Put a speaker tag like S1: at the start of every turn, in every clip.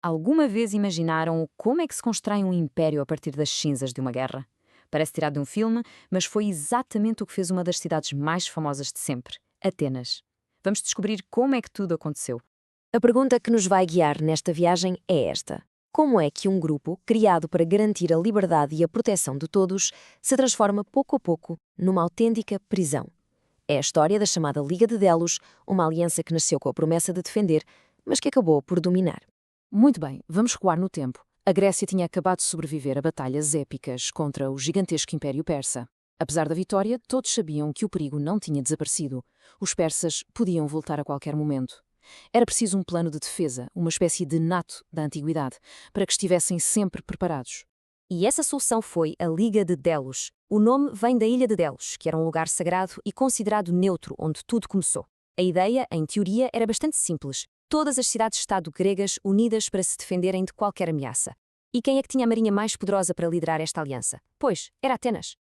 S1: Alguma vez imaginaram como é que se constrói um império a partir das cinzas de uma guerra? Parece tirado de um filme, mas foi exatamente o que fez uma das cidades mais famosas de sempre, Atenas. Vamos descobrir como é que tudo aconteceu.
S2: A pergunta que nos vai guiar nesta viagem é esta: como é que um grupo, criado para garantir a liberdade e a proteção de todos, se transforma pouco a pouco numa autêntica prisão? É a história da chamada Liga de Delos, uma aliança que nasceu com a promessa de defender, mas que acabou por dominar.
S3: Muito bem, vamos recuar no tempo. A Grécia tinha acabado de sobreviver a batalhas épicas contra o gigantesco Império Persa. Apesar da vitória, todos sabiam que o perigo não tinha desaparecido. Os persas podiam voltar a qualquer momento. Era preciso um plano de defesa, uma espécie de NATO da antiguidade, para que estivessem sempre preparados.
S2: E essa solução foi a Liga de Delos. O nome vem da ilha de Delos, que era um lugar sagrado e considerado neutro, onde tudo começou. A ideia, em teoria, era bastante simples. Todas as cidades-estado gregas unidas para se defenderem de qualquer ameaça. E quem é que tinha a marinha mais poderosa para liderar esta aliança? Pois, era Atenas.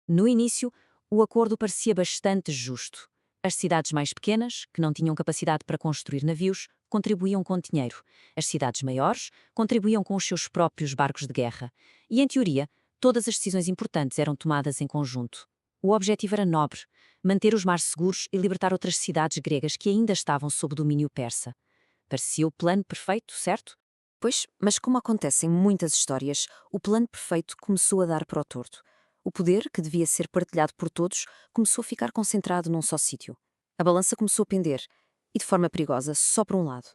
S1: No início, o acordo parecia bastante justo. As cidades mais pequenas, que não tinham capacidade para construir navios, contribuíam com dinheiro. As cidades maiores contribuíam com os seus próprios barcos de guerra. E, em teoria, todas as decisões importantes eram tomadas em conjunto. O objetivo era nobre: manter os mares seguros e libertar outras cidades gregas que ainda estavam sob domínio persa. Parecia o plano perfeito, certo?
S2: Pois, mas como acontece em muitas histórias, o plano perfeito começou a dar para o torto. O poder, que devia ser partilhado por todos, começou a ficar concentrado num só sítio. A balança começou a pender, e de forma perigosa, só para um lado.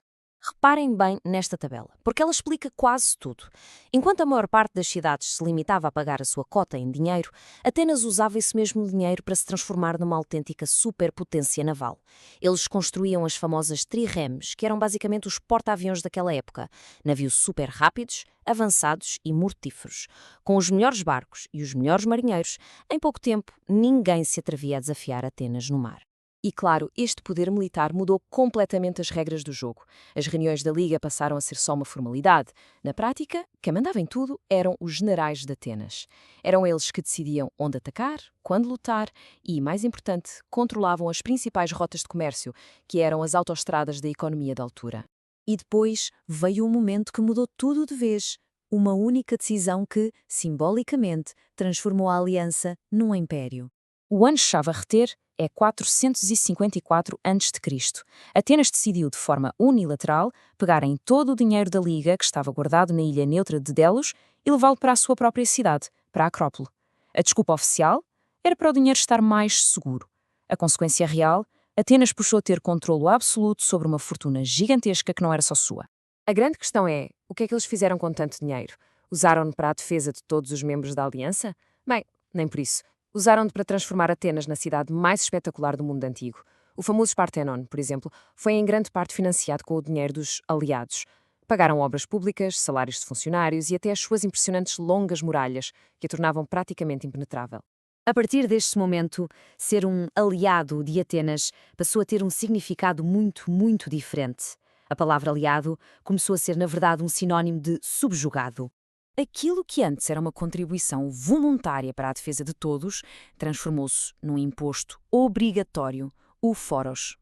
S2: Reparem bem nesta tabela, porque ela explica quase tudo. Enquanto a maior parte das cidades se limitava a pagar a sua cota em dinheiro, Atenas usava esse mesmo dinheiro para se transformar numa autêntica superpotência naval. Eles construíam as famosas triremes, que eram basicamente os porta-aviões daquela época, navios super rápidos, avançados e mortíferos. Com os melhores barcos e os melhores marinheiros, em pouco tempo ninguém se atrevia a desafiar Atenas no mar.
S3: E claro, este poder militar mudou completamente as regras do jogo. As reuniões da Liga passaram a ser só uma formalidade. Na prática, quem mandava em tudo eram os generais de Atenas. Eram eles que decidiam onde atacar, quando lutar e, mais importante, controlavam as principais rotas de comércio, que eram as autoestradas da economia da altura. E depois veio um momento que mudou tudo de vez. Uma única decisão que, simbolicamente, transformou a aliança num império. O ano-chave a reter é 454 a.C. Atenas decidiu, de forma unilateral, pegar em todo o dinheiro da Liga, que estava guardado na ilha neutra de Delos, e levá-lo para a sua própria cidade, para a Acrópole. A desculpa oficial era para o dinheiro estar mais seguro. A consequência real, Atenas puxou a ter controlo absoluto sobre uma fortuna gigantesca que não era só sua.
S2: A grande questão é, o que é que eles fizeram com tanto dinheiro? Usaram-no para a defesa de todos os membros da aliança? Bem, nem por isso. Usaram-no para transformar Atenas na cidade mais espetacular do mundo antigo. O famoso Partenon, por exemplo, foi em grande parte financiado com o dinheiro dos aliados. Pagaram obras públicas, salários de funcionários e até as suas impressionantes longas muralhas, que a tornavam praticamente impenetrável. A partir deste momento, ser um aliado de Atenas passou a ter um significado muito diferente. A palavra aliado começou a ser, na verdade, um sinónimo de subjugado.
S3: Aquilo que antes era uma contribuição voluntária para a defesa de todos, transformou-se num imposto obrigatório, o foros.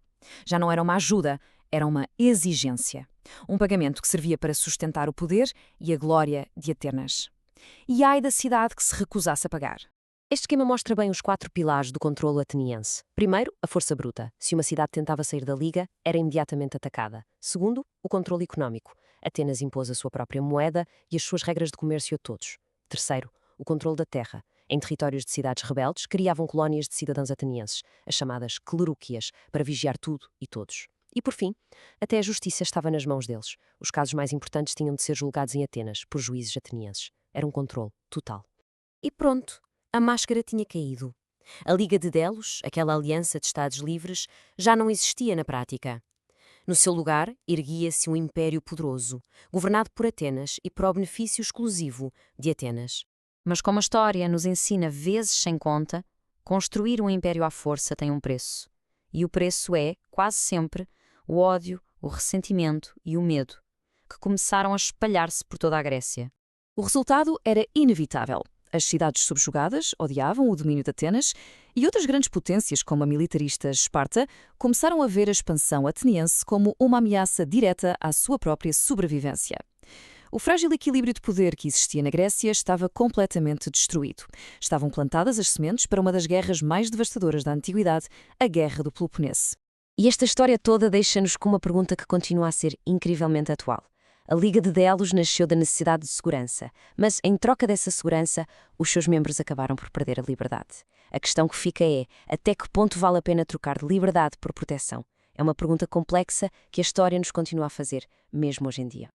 S3: Já não era uma ajuda, era uma exigência. Um pagamento que servia para sustentar o poder e a glória de Atenas. E ai da cidade que se recusasse a pagar.
S2: Este esquema mostra bem os 4 pilares do controlo ateniense. Primeiro, a força bruta. Se uma cidade tentava sair da Liga, era imediatamente atacada. Segundo, o controlo económico. Atenas impôs a sua própria moeda e as suas regras de comércio a todos. Terceiro, o controlo da terra. Em territórios de cidades rebeldes, criavam colónias de cidadãos atenienses, as chamadas clerúquias, para vigiar tudo e todos. E, por fim, até a justiça estava nas mãos deles. Os casos mais importantes tinham de ser julgados em Atenas, por juízes atenienses. Era um controle total. E pronto. A máscara tinha caído. A Liga de Delos, aquela aliança de Estados livres, já não existia na prática. No seu lugar, erguia-se um império poderoso, governado por Atenas e para o benefício exclusivo de Atenas.
S1: Mas como a história nos ensina vezes sem conta, construir um império à força tem um preço. E o preço é, quase sempre, o ódio, o ressentimento e o medo, que começaram a espalhar-se por toda a Grécia.
S3: O resultado era inevitável. As cidades subjugadas odiavam o domínio de Atenas e outras grandes potências, como a militarista Esparta, começaram a ver a expansão ateniense como uma ameaça direta à sua própria sobrevivência. O frágil equilíbrio de poder que existia na Grécia estava completamente destruído. Estavam plantadas as sementes para uma das guerras mais devastadoras da Antiguidade, a Guerra do Peloponese.
S2: E esta história toda deixa-nos com uma pergunta que continua a ser incrivelmente atual. A Liga de Delos nasceu da necessidade de segurança, mas, em troca dessa segurança, os seus membros acabaram por perder a liberdade. A questão que fica é, até que ponto vale a pena trocar liberdade por proteção? É uma pergunta complexa que a história nos continua a fazer, mesmo hoje em dia.